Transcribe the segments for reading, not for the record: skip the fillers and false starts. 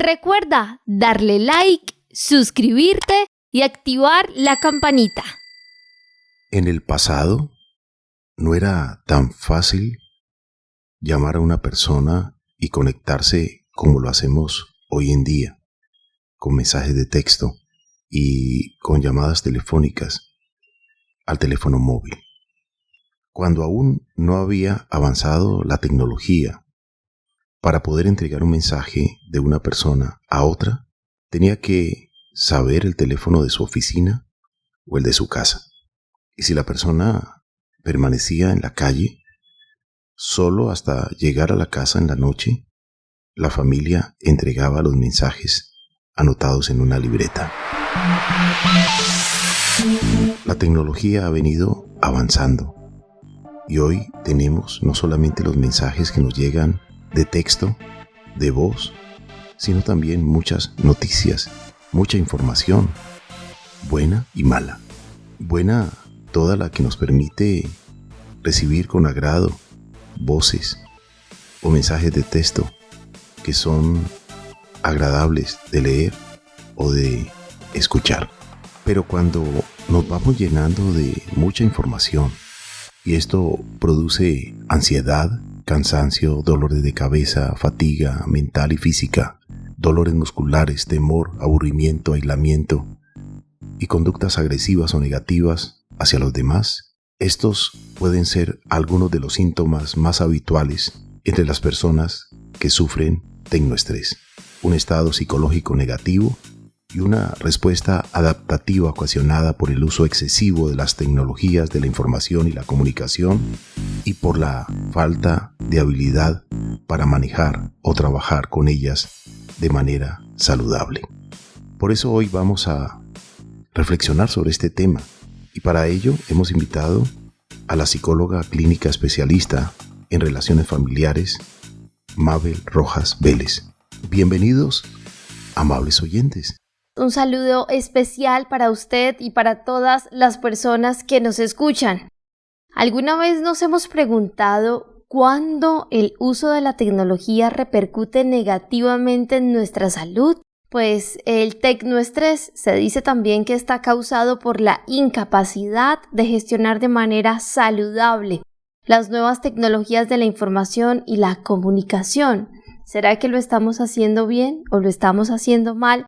Recuerda darle like, suscribirte y activar la campanita. En el pasado no era tan fácil llamar a una persona y conectarse como lo hacemos hoy en día, con mensajes de texto y con llamadas telefónicas al teléfono móvil. Cuando aún no había avanzado la tecnología para poder entregar un mensaje de una persona a otra, tenía que saber el teléfono de su oficina o el de su casa. Y si la persona permanecía en la calle, solo hasta llegar a la casa en la noche, la familia entregaba los mensajes anotados en una libreta. La tecnología ha venido avanzando y hoy tenemos no solamente los mensajes que nos llegan de texto, de voz, sino también muchas noticias, mucha información, buena y mala. Buena toda la que nos permite recibir con agrado voces o mensajes de texto que son agradables de leer o de escuchar. Pero cuando nos vamos llenando de mucha información y esto produce ansiedad, cansancio, dolores de cabeza, fatiga mental y física, dolores musculares, temor, aburrimiento, aislamiento y conductas agresivas o negativas hacia los demás, estos pueden ser algunos de los síntomas más habituales entre las personas que sufren tecnoestrés, un estado psicológico negativo y una respuesta adaptativa ocasionada por el uso excesivo de las tecnologías de la información y la comunicación y por la falta de habilidad para manejar o trabajar con ellas de manera saludable. Por eso hoy vamos a reflexionar sobre este tema y para ello hemos invitado a la psicóloga clínica especialista en relaciones familiares, Mabel Rojas Vélez. Bienvenidos, amables oyentes. Un saludo especial para usted y para todas las personas que nos escuchan. ¿Alguna vez nos hemos preguntado cuándo el uso de la tecnología repercute negativamente en nuestra salud? Pues el tecnoestrés se dice también que está causado por la incapacidad de gestionar de manera saludable las nuevas tecnologías de la información y la comunicación. ¿Será que lo estamos haciendo bien o lo estamos haciendo mal?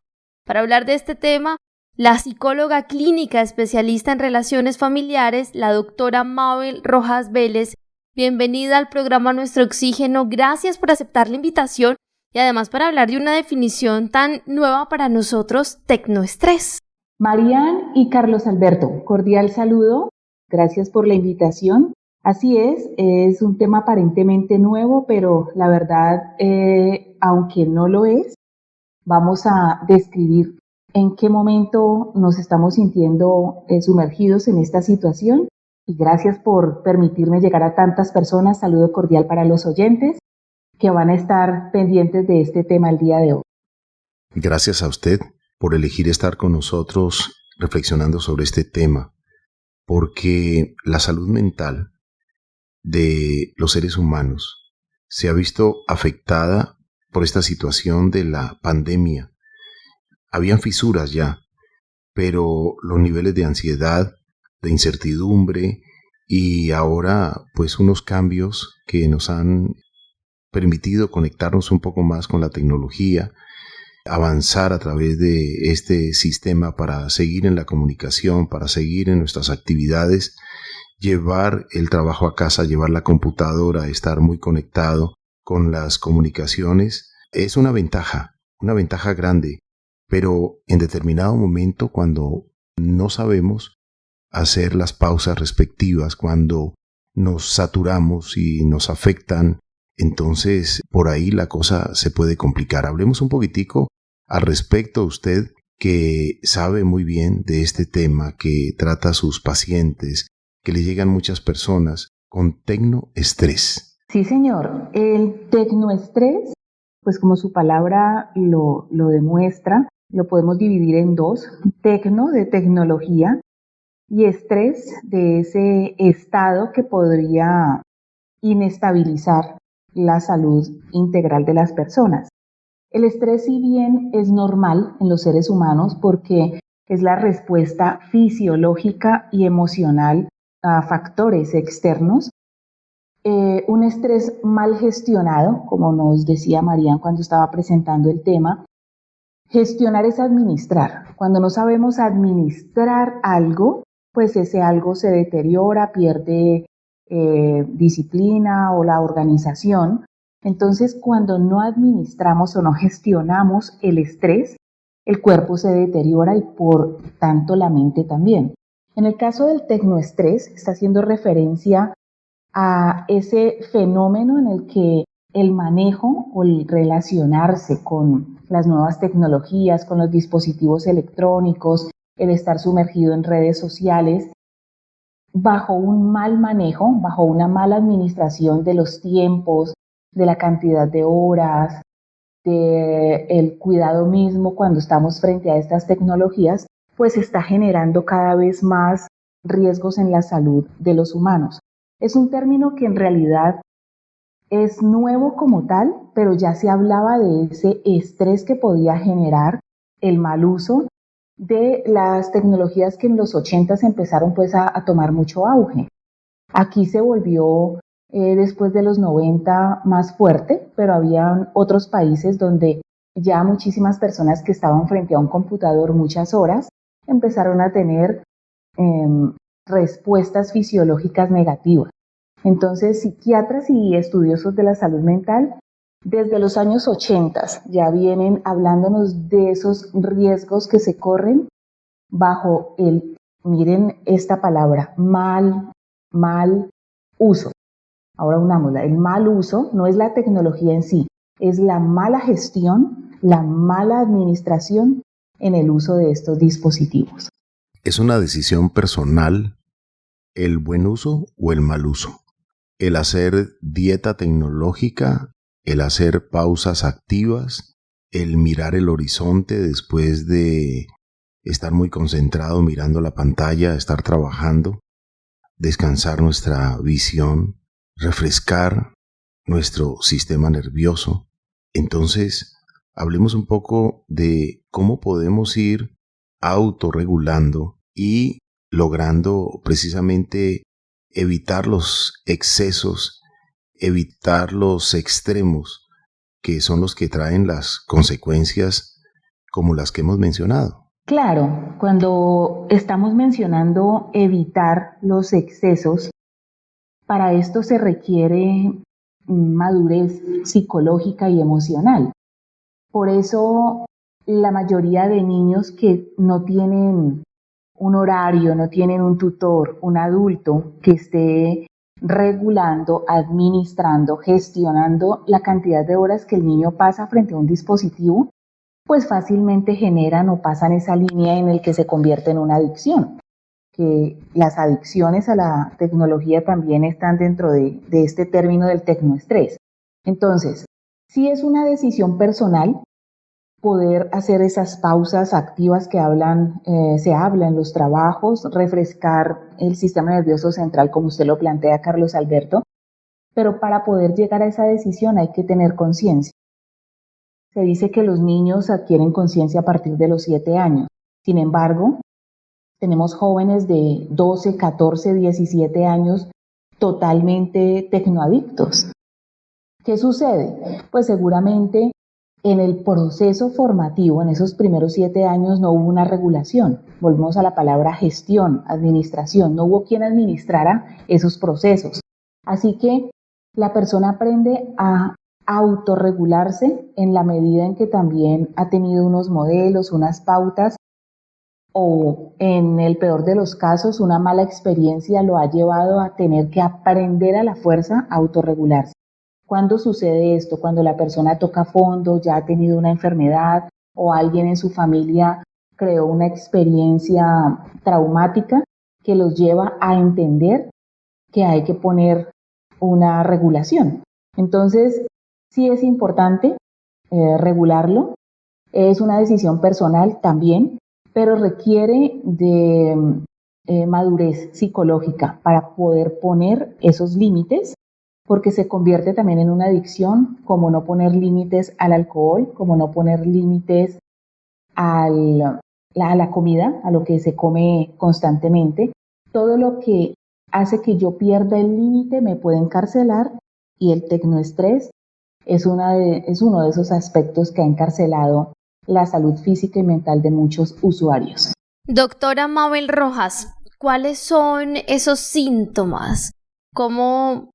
Para hablar de este tema, la psicóloga clínica especialista en relaciones familiares, la doctora Mabel Rojas Vélez. Bienvenida al programa Nuestro Oxígeno. Gracias por aceptar la invitación y además para hablar de una definición tan nueva para nosotros, tecnoestrés. Marian y Carlos Alberto, cordial saludo. Gracias por la invitación. Así es un tema aparentemente nuevo, pero la verdad, aunque no lo es, vamos a describir en qué momento nos estamos sintiendo sumergidos en esta situación. Y gracias por permitirme llegar a tantas personas. Saludo cordial para los oyentes que van a estar pendientes de este tema el día de hoy. Gracias a usted por elegir estar con nosotros reflexionando sobre este tema, porque la salud mental de los seres humanos se ha visto afectada por esta situación de la pandemia. Habían fisuras ya, pero los niveles de ansiedad, de incertidumbre y ahora pues unos cambios que nos han permitido conectarnos un poco más con la tecnología, avanzar a través de este sistema para seguir en la comunicación, para seguir en nuestras actividades, llevar el trabajo a casa, llevar la computadora, estar muy conectado con las comunicaciones, es una ventaja grande, pero en determinado momento cuando no sabemos hacer las pausas respectivas, cuando nos saturamos y nos afectan, entonces por ahí la cosa se puede complicar. Hablemos un poquitico al respecto, usted que sabe muy bien de este tema, que trata a sus pacientes, que le llegan muchas personas con tecnoestrés. Sí, señor. El tecnoestrés, pues como su palabra lo demuestra, lo podemos dividir en dos. Tecno, de tecnología, y estrés, de ese estado que podría inestabilizar la salud integral de las personas. El estrés, si bien es normal en los seres humanos porque es la respuesta fisiológica y emocional a factores externos, un estrés mal gestionado, como nos decía Marían cuando estaba presentando el tema, gestionar es administrar. Cuando no sabemos administrar algo, pues ese algo se deteriora, pierde disciplina o la organización. Entonces, cuando no administramos o no gestionamos el estrés, el cuerpo se deteriora y por tanto la mente también. En el caso del tecnoestrés, está haciendo referencia a ese fenómeno en el que el manejo o el relacionarse con las nuevas tecnologías, con los dispositivos electrónicos, el estar sumergido en redes sociales, bajo un mal manejo, bajo una mala administración de los tiempos, de la cantidad de horas, del cuidado mismo cuando estamos frente a estas tecnologías, pues está generando cada vez más riesgos en la salud de los humanos. Es un término que en realidad es nuevo como tal, pero ya se hablaba de ese estrés que podía generar el mal uso de las tecnologías que en los 80 empezaron pues a tomar mucho auge. Aquí se volvió después de los 90 más fuerte, pero había otros países donde ya muchísimas personas que estaban frente a un computador muchas horas empezaron a tener respuestas fisiológicas negativas. Entonces, psiquiatras y estudiosos de la salud mental desde los años 80 ya vienen hablándonos de esos riesgos que se corren bajo el, miren esta palabra, mal uso. Ahora unámosla, el mal uso no es la tecnología en sí, es la mala gestión, la mala administración en el uso de estos dispositivos. Es una decisión personal el buen uso o el mal uso. El hacer dieta tecnológica, el hacer pausas activas, el mirar el horizonte después de estar muy concentrado mirando la pantalla, estar trabajando, descansar nuestra visión, refrescar nuestro sistema nervioso. Entonces, hablemos un poco de cómo podemos ir autorregulando y logrando precisamente evitar los excesos, evitar los extremos, que son los que traen las consecuencias como las que hemos mencionado. Claro, cuando estamos mencionando evitar los excesos, para esto se requiere madurez psicológica y emocional. Por eso la mayoría de niños que no tienen un horario, no tienen un tutor, un adulto que esté regulando, administrando, gestionando la cantidad de horas que el niño pasa frente a un dispositivo, pues fácilmente generan o pasan esa línea en el que se convierte en una adicción. Que las adicciones a la tecnología también están dentro de este término del tecnoestrés. Entonces, sí es una decisión personal poder hacer esas pausas activas que se habla en los trabajos, refrescar el sistema nervioso central como usted lo plantea, Carlos Alberto, pero para poder llegar a esa decisión hay que tener conciencia. Se dice que los niños adquieren conciencia a partir de los 7 años. Sin embargo, tenemos jóvenes de 12, 14, 17 años totalmente tecnoadictos. ¿Qué sucede? Pues seguramente en el proceso formativo, en esos primeros 7 años, no hubo una regulación. Volvemos a la palabra gestión, administración. No hubo quien administrara esos procesos. Así que la persona aprende a autorregularse en la medida en que también ha tenido unos modelos, unas pautas, o en el peor de los casos, una mala experiencia lo ha llevado a tener que aprender a la fuerza a autorregularse. ¿Cuándo sucede esto? Cuando la persona toca fondo, ya ha tenido una enfermedad o alguien en su familia creó una experiencia traumática que los lleva a entender que hay que poner una regulación. Entonces, sí es importante regularlo. Es una decisión personal también, pero requiere de madurez psicológica para poder poner esos límites porque se convierte también en una adicción, como no poner límites al alcohol, como no poner límites a la comida, a lo que se come constantemente. Todo lo que hace que yo pierda el límite me puede encarcelar, y el tecnoestrés es uno de esos aspectos que ha encarcelado la salud física y mental de muchos usuarios. Doctora Mabel Rojas, ¿cuáles son esos síntomas? ¿Cómo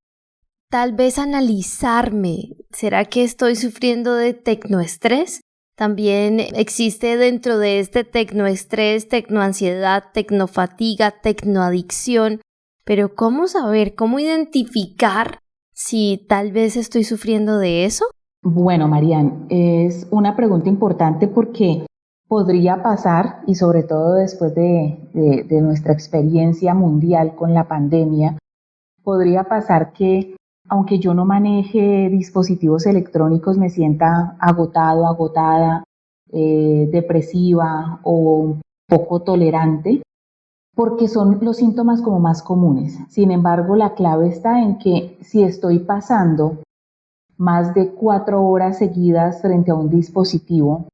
tal vez analizarme? ¿Será que estoy sufriendo de tecnoestrés? También existe dentro de este tecnoestrés, tecnoansiedad, tecnofatiga, tecnoadicción. Pero ¿cómo saber, cómo identificar si tal vez estoy sufriendo de eso? Bueno, Marian, es una pregunta importante porque podría pasar, y sobre todo después de nuestra experiencia mundial con la pandemia, podría pasar que aunque yo no maneje dispositivos electrónicos, me sienta agotado, agotada, depresiva o poco tolerante, porque son los síntomas como más comunes. Sin embargo, la clave está en que si estoy pasando más de 4 horas seguidas frente a un dispositivo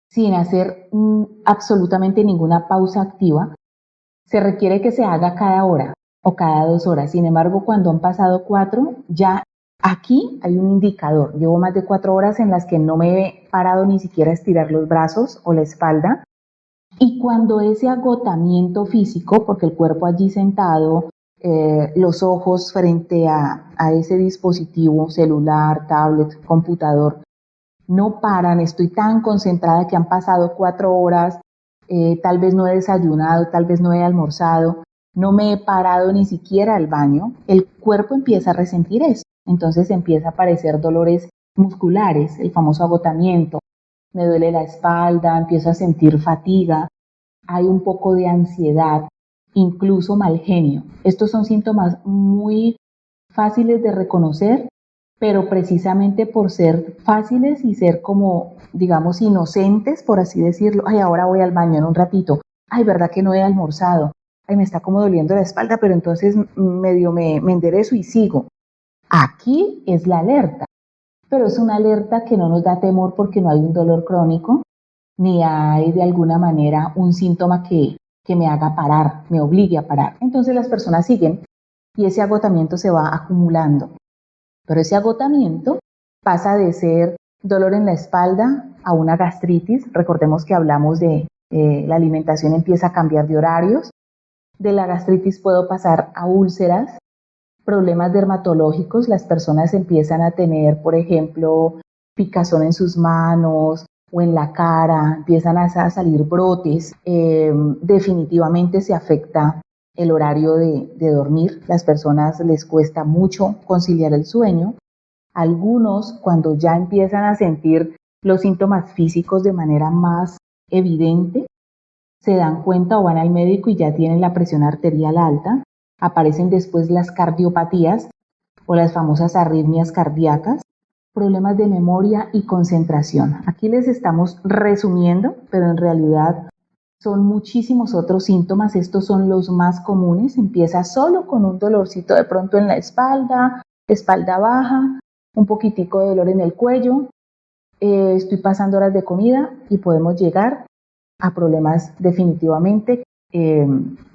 sin hacer absolutamente ninguna pausa activa, se requiere que se haga cada hora o cada 2 horas. Sin embargo, cuando han pasado 4, ya aquí hay un indicador. Llevo más de 4 horas en las que no me he parado ni siquiera a estirar los brazos o la espalda. Y cuando ese agotamiento físico, porque el cuerpo allí sentado, los ojos frente a ese dispositivo celular, tablet, computador, no paran, estoy tan concentrada que han pasado 4 horas, tal vez no he desayunado, tal vez no he almorzado, no me he parado ni siquiera al baño, el cuerpo empieza a resentir eso. Entonces empieza a aparecer dolores musculares, el famoso agotamiento, me duele la espalda, empiezo a sentir fatiga, hay un poco de ansiedad, incluso mal genio. Estos son síntomas muy fáciles de reconocer, pero precisamente por ser fáciles y ser como, digamos, inocentes, por así decirlo. Ay, ahora voy al baño en un ratito. Ay, ¿verdad que no he almorzado? Ay, me está como doliendo la espalda, pero entonces medio me enderezo y sigo. Aquí es la alerta, pero es una alerta que no nos da temor porque no hay un dolor crónico, ni hay de alguna manera un síntoma que me haga parar, me obligue a parar. Entonces las personas siguen y ese agotamiento se va acumulando. Pero ese agotamiento pasa de ser dolor en la espalda a una gastritis. Recordemos que hablamos de la alimentación empieza a cambiar de horarios. De la gastritis puedo pasar a úlceras, problemas dermatológicos. Las personas empiezan a tener, por ejemplo, picazón en sus manos o en la cara, empiezan a salir brotes. Definitivamente se afecta el horario de dormir. Las personas les cuesta mucho conciliar el sueño. Algunos, cuando ya empiezan a sentir los síntomas físicos de manera más evidente, se dan cuenta o van al médico y ya tienen la presión arterial alta. Aparecen después las cardiopatías o las famosas arritmias cardíacas, problemas de memoria y concentración. Aquí les estamos resumiendo, pero en realidad son muchísimos otros síntomas. Estos son los más comunes. Empieza solo con un dolorcito de pronto en la espalda, espalda baja, un poquitico de dolor en el cuello. Estoy pasando horas de comida y podemos llegar a problemas definitivamente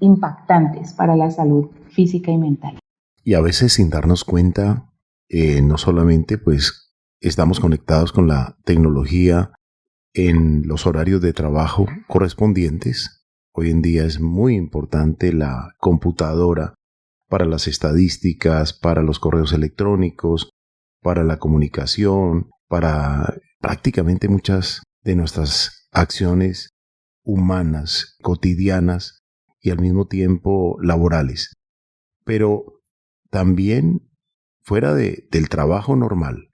impactantes para la salud física y mental. Y a veces sin darnos cuenta, no solamente pues estamos conectados con la tecnología en los horarios de trabajo correspondientes. Hoy en día es muy importante la computadora para las estadísticas, para los correos electrónicos, para la comunicación, para prácticamente muchas de nuestras acciones humanas, cotidianas y al mismo tiempo laborales. Pero también fuera del trabajo normal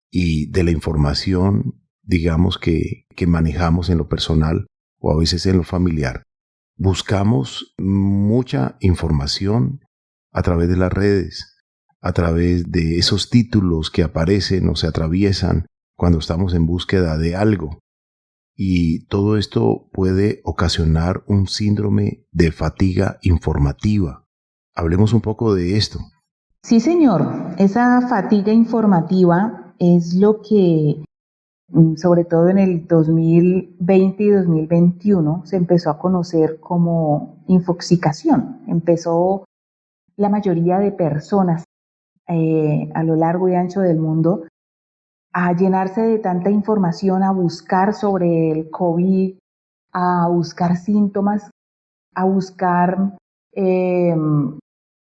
y de la información, digamos, que manejamos en lo personal o a veces en lo familiar, buscamos mucha información a través de las redes, a través de esos títulos que aparecen o se atraviesan cuando estamos en búsqueda de algo. Y todo esto puede ocasionar un síndrome de fatiga informativa. Hablemos un poco de esto. Sí, señor, esa fatiga informativa es lo que, sobre todo en el 2020 y 2021, se empezó a conocer como infoxicación. Empezó la mayoría de personas a lo largo y ancho del mundo a llenarse de tanta información, a buscar sobre el COVID, a buscar síntomas, a buscar eh,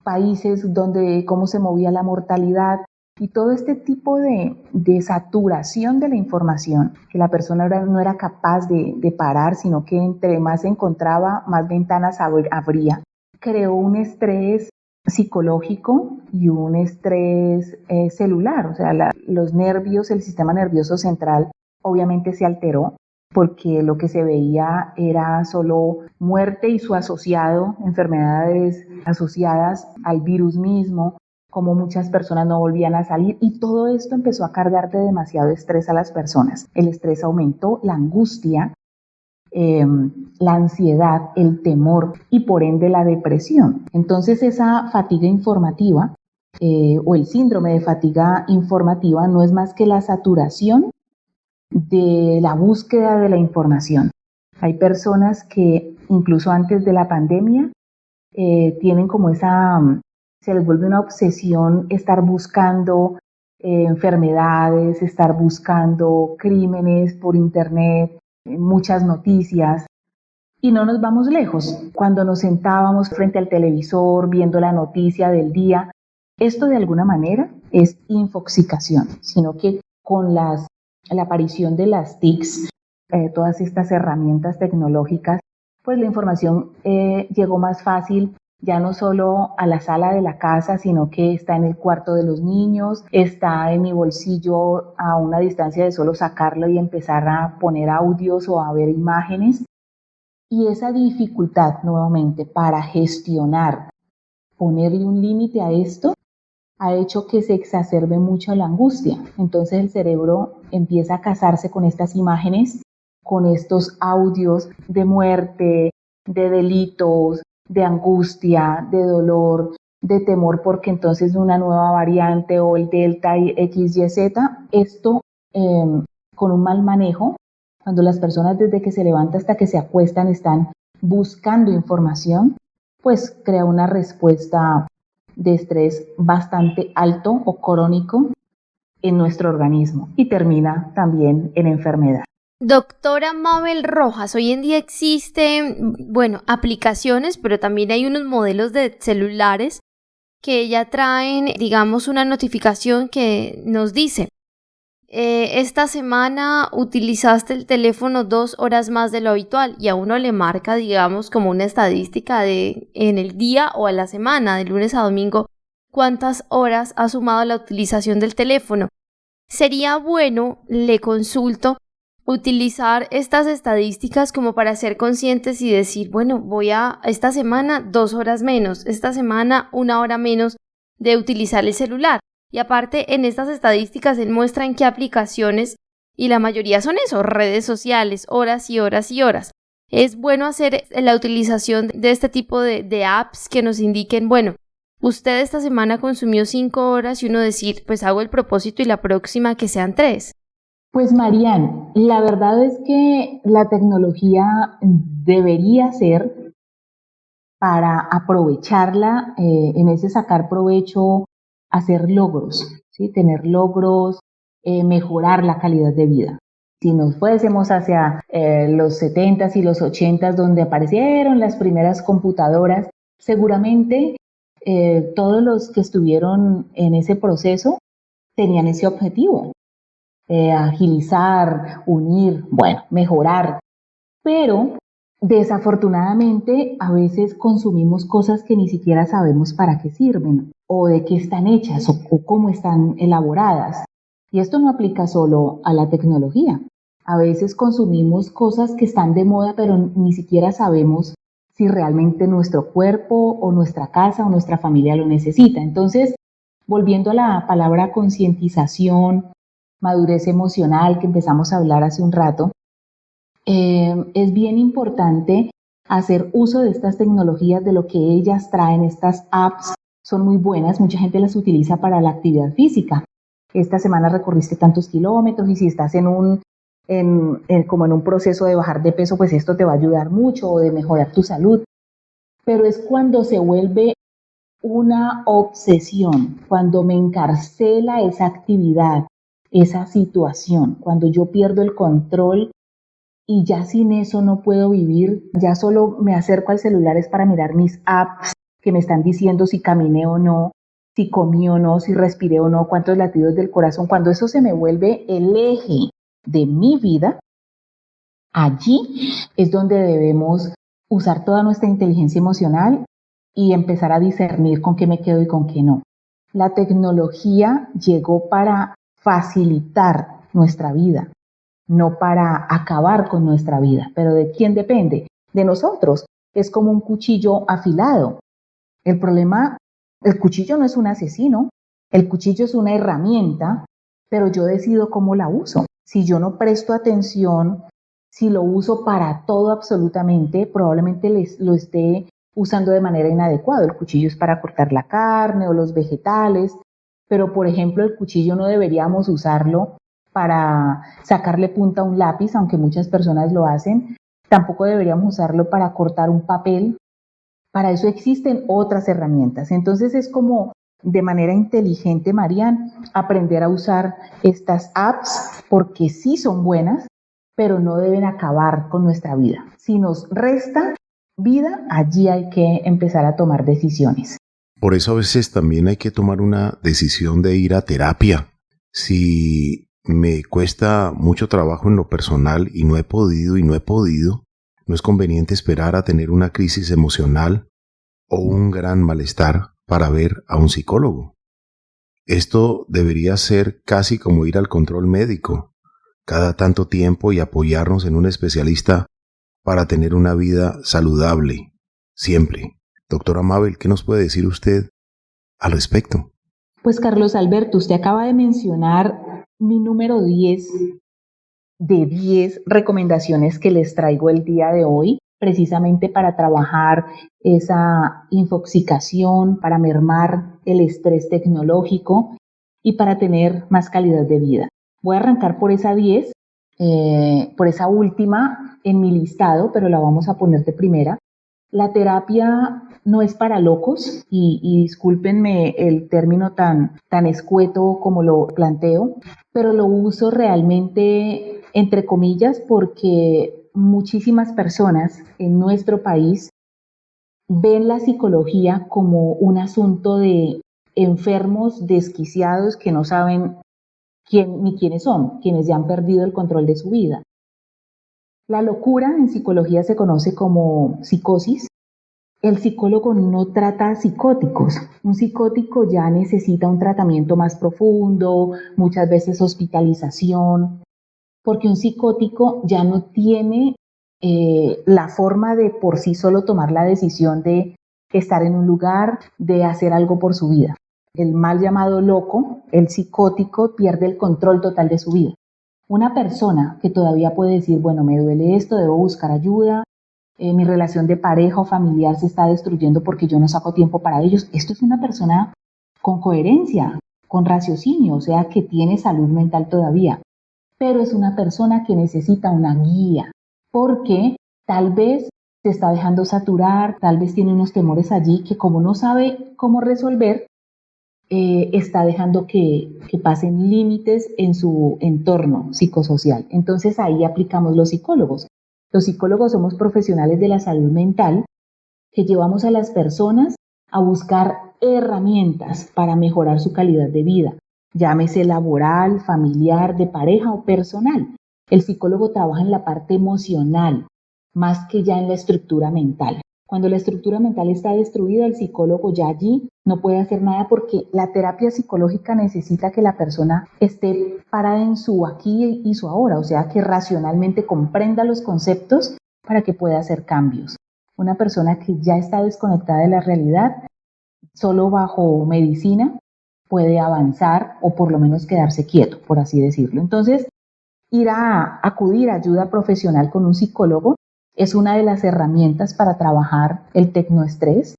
países donde cómo se movía la mortalidad y todo este tipo de saturación de la información, que la persona no era capaz de parar, sino que entre más se encontraba, más ventanas abría. Creó un estrés psicológico y un estrés celular, o sea, los nervios, el sistema nervioso central obviamente se alteró porque lo que se veía era solo muerte y su asociado, enfermedades asociadas al virus mismo, como muchas personas no volvían a salir y todo esto empezó a cargar de demasiado estrés a las personas. El estrés aumentó, la angustia, la ansiedad, el temor y por ende la depresión. Entonces esa fatiga informativa o el síndrome de fatiga informativa no es más que la saturación de la búsqueda de la información. Hay personas que incluso antes de la pandemia tienen como se les vuelve una obsesión estar buscando enfermedades, estar buscando crímenes por internet, muchas noticias. Y no nos vamos lejos. Cuando nos sentábamos frente al televisor viendo la noticia del día, esto de alguna manera es infoxicación, sino que con la aparición de las TICs, todas estas herramientas tecnológicas, pues la información llegó más fácil, ya no solo a la sala de la casa, sino que está en el cuarto de los niños, está en mi bolsillo a una distancia de solo sacarlo y empezar a poner audios o a ver imágenes. Y esa dificultad nuevamente para gestionar, ponerle un límite a esto, ha hecho que se exacerbe mucho la angustia. Entonces el cerebro empieza a casarse con estas imágenes, con estos audios de muerte, de delitos, de angustia, de dolor, de temor porque entonces una nueva variante o el delta XYZ, esto con un mal manejo, cuando las personas desde que se levantan hasta que se acuestan están buscando información, pues crea una respuesta de estrés bastante alto o crónico en nuestro organismo y termina también en enfermedad. Doctora Mabel Rojas, hoy en día existen, bueno, aplicaciones, pero también hay unos modelos de celulares que ya traen, digamos, una notificación que nos dice, esta semana utilizaste el teléfono 2 horas más de lo habitual y a uno le marca, digamos, como una estadística de en el día o a la semana, de lunes a domingo, cuántas horas ha sumado la utilización del teléfono. Sería bueno, le consulto, utilizar estas estadísticas como para ser conscientes y decir, bueno, voy a esta semana 2 horas menos, esta semana 1 hora menos de utilizar el celular. Y aparte, en estas estadísticas él muestra en qué aplicaciones, y la mayoría son eso, redes sociales, horas y horas y horas. Es bueno hacer la utilización de este tipo de apps que nos indiquen, bueno, usted esta semana consumió 5 horas y uno decir, pues hago el propósito y la próxima que sean 3. Pues Marian, la verdad es que la tecnología debería ser para aprovecharla, en ese sacar provecho, hacer logros, ¿sí? Tener logros, mejorar la calidad de vida. Si nos fuésemos hacia los 70s y los 80s, donde aparecieron las primeras computadoras, seguramente todos los que estuvieron en ese proceso tenían ese objetivo. Agilizar, unir, bueno, mejorar. Pero desafortunadamente a veces consumimos cosas que ni siquiera sabemos para qué sirven o de qué están hechas o cómo están elaboradas. Y esto no aplica solo a la tecnología. A veces consumimos cosas que están de moda pero ni siquiera sabemos si realmente nuestro cuerpo o nuestra casa o nuestra familia lo necesita. Entonces, volviendo a la palabra concientización, madurez emocional que empezamos a hablar hace un rato, es bien importante hacer uso de estas tecnologías, de lo que ellas traen, estas apps son muy buenas, mucha gente las utiliza para la actividad física. Esta semana recorriste tantos kilómetros y si estás como en un proceso de bajar de peso, pues esto te va a ayudar mucho o de mejorar tu salud. Pero es cuando se vuelve una obsesión, cuando me encarcela esa actividad, esa situación, cuando yo pierdo el control y ya sin eso no puedo vivir, ya solo me acerco al celular es para mirar mis apps que me están diciendo si caminé o no, si comí o no, si respiré o no, cuántos latidos del corazón. Cuando eso se me vuelve el eje de mi vida, allí es donde debemos usar toda nuestra inteligencia emocional y empezar a discernir con qué me quedo y con qué no. La tecnología llegó para facilitar nuestra vida, no para acabar con nuestra vida. ¿Pero de quién depende? De nosotros. Es como un cuchillo afilado. El problema, el cuchillo no es un asesino, el cuchillo es una herramienta, pero yo decido cómo la uso. Si yo no presto atención, si lo uso para todo absolutamente, probablemente lo esté usando de manera inadecuada. El cuchillo es para cortar la carne o los vegetales, pero por ejemplo el cuchillo no deberíamos usarlo para sacarle punta a un lápiz, aunque muchas personas lo hacen. Tampoco deberíamos usarlo para cortar un papel. Para eso existen otras herramientas. Entonces es como de manera inteligente, Marian, aprender a usar estas apps porque sí son buenas, pero no deben acabar con nuestra vida. Si nos resta vida, allí hay que empezar a tomar decisiones. Por eso a veces también hay que tomar una decisión de ir a terapia. Si me cuesta mucho trabajo en lo personal y no he podido, no es conveniente esperar a tener una crisis emocional o un gran malestar para ver a un psicólogo. Esto debería ser casi como ir al control médico cada tanto tiempo y apoyarnos en un especialista para tener una vida saludable, siempre. Doctora Mabel, ¿qué nos puede decir usted al respecto? Pues Carlos Alberto, usted acaba de mencionar mi número 10 de 10 recomendaciones que les traigo el día de hoy, precisamente para trabajar esa infoxicación, para mermar el estrés tecnológico y para tener más calidad de vida. Voy a arrancar por esa 10, por esa última en mi listado, pero la vamos a poner de primera. La terapia no es para locos y discúlpenme el término tan escueto como lo planteo, pero lo uso realmente entre comillas porque muchísimas personas en nuestro país ven la psicología como un asunto de enfermos desquiciados que no saben quién ni quiénes son, quienes ya han perdido el control de su vida. La locura en psicología se conoce como psicosis. El psicólogo no trata psicóticos. Un psicótico ya necesita un tratamiento más profundo, muchas veces hospitalización, porque un psicótico ya no tiene la forma de por sí solo tomar la decisión de estar en un lugar, de hacer algo por su vida. El mal llamado loco, el psicótico, pierde el control total de su vida. Una persona que todavía puede decir, bueno, me duele esto, debo buscar ayuda, mi relación de pareja o familiar se está destruyendo porque yo no saco tiempo para ellos. Esto es una persona con coherencia, con raciocinio, o sea, que tiene salud mental todavía. Pero es una persona que necesita una guía, porque tal vez se está dejando saturar, tal vez tiene unos temores allí que como no sabe cómo resolver, está dejando que pasen límites en su entorno psicosocial. Entonces ahí aplicamos los psicólogos. Los psicólogos somos profesionales de la salud mental que llevamos a las personas a buscar herramientas para mejorar su calidad de vida, llámese laboral, familiar, de pareja o personal. El psicólogo trabaja en la parte emocional, más que ya en la estructura mental. Cuando la estructura mental está destruida, el psicólogo ya allí no puede hacer nada porque la terapia psicológica necesita que la persona esté parada en su aquí y su ahora, o sea, que racionalmente comprenda los conceptos para que pueda hacer cambios. Una persona que ya está desconectada de la realidad, solo bajo medicina, puede avanzar o por lo menos quedarse quieto, por así decirlo. Entonces, ir a acudir a ayuda profesional con un psicólogo es una de las herramientas para trabajar el tecnoestrés.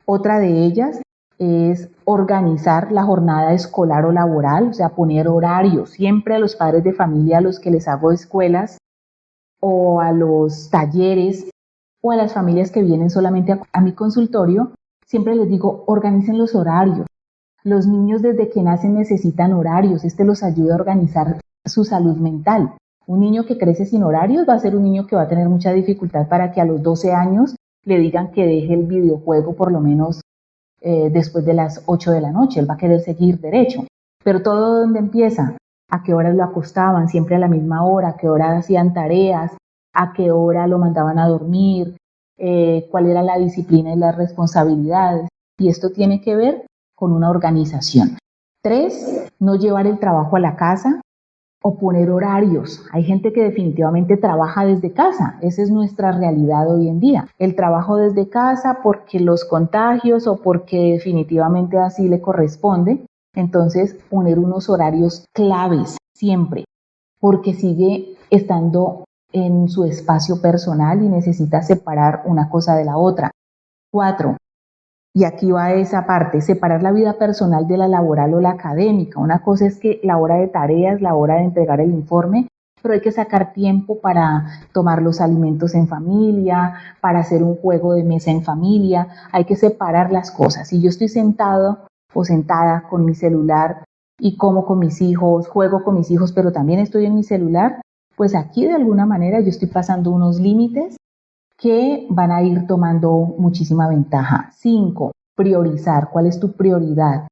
Otra de ellas es organizar la jornada escolar o laboral, o sea, poner horarios. Siempre a los padres de familia a los que les hago escuelas o a los talleres o a las familias que vienen solamente a mi consultorio, siempre les digo, organicen los horarios. Los niños desde que nacen necesitan horarios, los ayuda a organizar su salud mental. Un niño que crece sin horarios va a ser un niño que va a tener mucha dificultad para que a los 12 años le digan que deje el videojuego por lo menos después de las 8 de la noche. Él va a querer seguir derecho. Pero todo ¿dónde empieza? ¿A qué horas lo acostaban? Siempre a la misma hora. ¿A qué hora hacían tareas? ¿A qué hora lo mandaban a dormir? ¿Cuál era la disciplina y las responsabilidades? Y esto tiene que ver con una organización. 3, no llevar el trabajo a la casa o poner horarios. Hay gente que definitivamente trabaja desde casa. Esa es nuestra realidad hoy en día. El trabajo desde casa porque los contagios o porque definitivamente así le corresponde. Entonces, poner unos horarios claves siempre, porque sigue estando en su espacio personal y necesita separar una cosa de la otra. 4, y aquí va esa parte, separar la vida personal de la laboral o la académica. Una cosa es que la hora de tareas, la hora de entregar el informe, pero hay que sacar tiempo para tomar los alimentos en familia, para hacer un juego de mesa en familia. Hay que separar las cosas. Si yo estoy sentado o sentada con mi celular y como con mis hijos, juego con mis hijos, pero también estoy en mi celular, pues aquí de alguna manera yo estoy pasando unos límites que van a ir tomando muchísima ventaja. 5, priorizar. ¿Cuál es tu prioridad?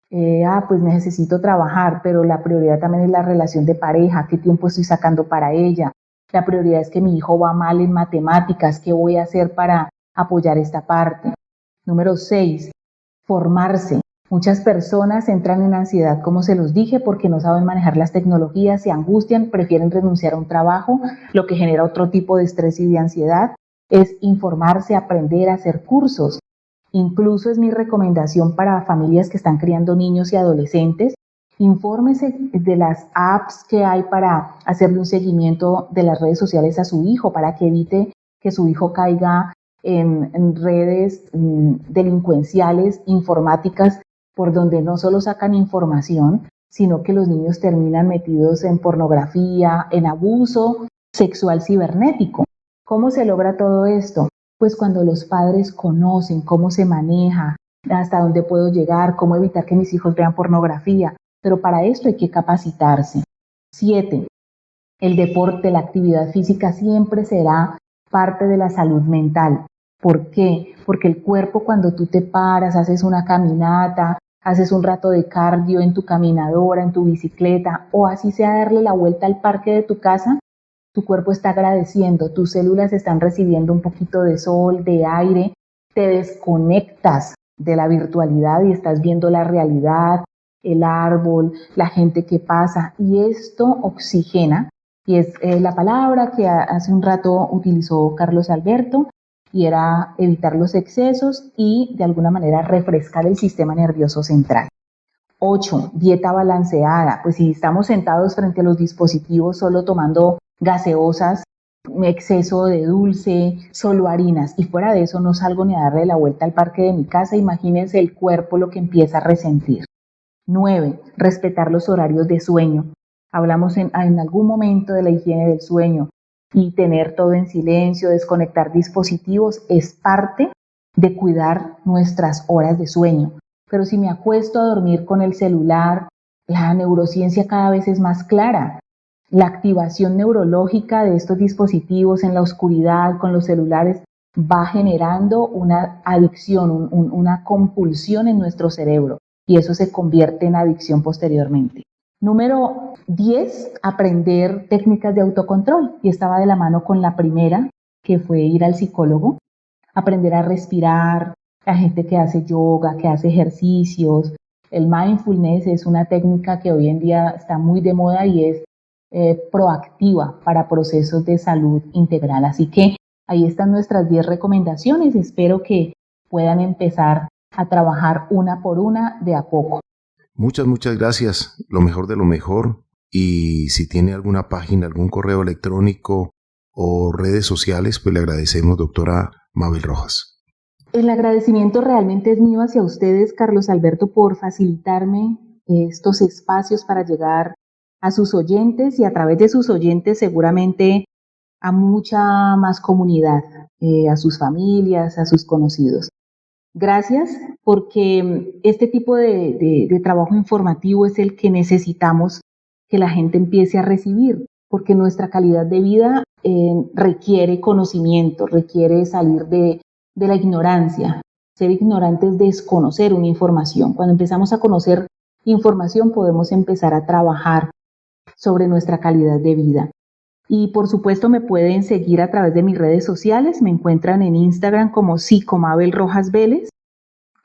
Pues necesito trabajar, pero la prioridad también es la relación de pareja. ¿Qué tiempo estoy sacando para ella? La prioridad es que mi hijo va mal en matemáticas. ¿Qué voy a hacer para apoyar esta parte? Número 6, formarse. Muchas personas entran en ansiedad, como se los dije, porque no saben manejar las tecnologías, se angustian, prefieren renunciar a un trabajo, lo que genera otro tipo de estrés y de ansiedad. Es informarse, aprender, hacer cursos. Incluso es mi recomendación para familias que están criando niños y adolescentes. Infórmese de las apps que hay para hacerle un seguimiento de las redes sociales a su hijo, para que evite que su hijo caiga en redes delincuenciales, informáticas, por donde no solo sacan información, sino que los niños terminan metidos en pornografía, en abuso sexual cibernético. ¿Cómo se logra todo esto? Pues cuando los padres conocen cómo se maneja, hasta dónde puedo llegar, cómo evitar que mis hijos vean pornografía. Pero para esto hay que capacitarse. 7, el deporte, la actividad física siempre será parte de la salud mental. ¿Por qué? Porque el cuerpo, cuando tú te paras, haces una caminata, haces un rato de cardio en tu caminadora, en tu bicicleta, o así sea darle la vuelta al parque de tu casa, tu cuerpo está agradeciendo, tus células están recibiendo un poquito de sol, de aire, te desconectas de la virtualidad y estás viendo la realidad, el árbol, la gente que pasa, y esto oxigena, y es la palabra que hace un rato utilizó Carlos Alberto, y era evitar los excesos y de alguna manera refrescar el sistema nervioso central. 8, dieta balanceada. Pues si estamos sentados frente a los dispositivos solo tomando gaseosas, exceso de dulce, solo harinas, y fuera de eso no salgo ni a darle la vuelta al parque de mi casa, imagínense el cuerpo lo que empieza a resentir. 9, respetar los horarios de sueño. Hablamos en algún momento de la higiene del sueño, y tener todo en silencio, desconectar dispositivos, es parte de cuidar nuestras horas de sueño. Pero si me acuesto a dormir con el celular, la neurociencia cada vez es más clara. La activación neurológica de estos dispositivos en la oscuridad con los celulares va generando una adicción, una compulsión en nuestro cerebro, y eso se convierte en adicción posteriormente. Número 10, aprender técnicas de autocontrol, y estaba de la mano con la primera, que fue ir al psicólogo, aprender a respirar, la gente que hace yoga, que hace ejercicios. El mindfulness es una técnica que hoy en día está muy de moda y es proactiva para procesos de salud integral. Así que ahí están nuestras 10 recomendaciones. Espero que puedan empezar a trabajar una por una de a poco. Muchas gracias. Lo mejor de lo mejor. Y si tiene alguna página, algún correo electrónico o redes sociales, pues le agradecemos, doctora Mabel Rojas. El agradecimiento realmente es mío hacia ustedes, Carlos Alberto, por facilitarme estos espacios para llegar a sus oyentes y a través de sus oyentes seguramente a mucha más comunidad, a sus familias, a sus conocidos. Gracias, porque este tipo de trabajo informativo es el que necesitamos que la gente empiece a recibir, porque nuestra calidad de vida requiere conocimiento, requiere salir de la ignorancia. Ser ignorante es desconocer una información. Cuando empezamos a conocer información podemos empezar a trabajar sobre nuestra calidad de vida. Y por supuesto me pueden seguir a través de mis redes sociales. Me encuentran en Instagram como Psicomabel Rojas Vélez,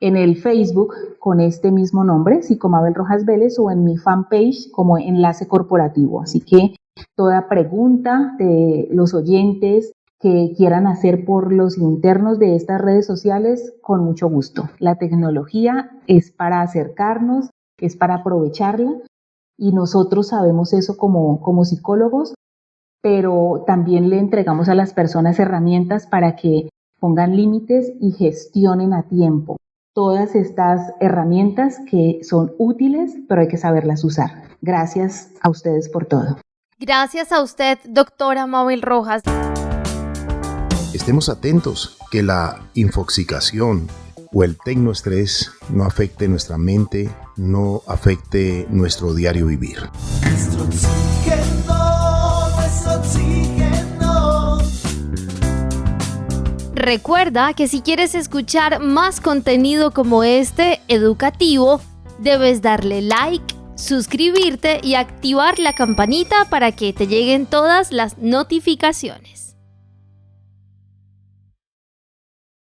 en el Facebook con este mismo nombre, Psicomabel Rojas Vélez, o en mi fanpage como Enlace Corporativo. Así que toda pregunta de los oyentes que quieran hacer por los internos de estas redes sociales, con mucho gusto. La tecnología es para acercarnos, es para aprovecharla, y nosotros sabemos eso como psicólogos, pero también le entregamos a las personas herramientas para que pongan límites y gestionen a tiempo todas estas herramientas que son útiles, pero hay que saberlas usar. Gracias a ustedes por todo. Gracias a usted, doctora Mabel Rojas. Estemos atentos que la infoxicación o el tecnoestrés no afecte nuestra mente, no afecte nuestro diario vivir. Nuestro oxígeno. Recuerda que si quieres escuchar más contenido como este, educativo, debes darle like, suscribirte y activar la campanita para que te lleguen todas las notificaciones.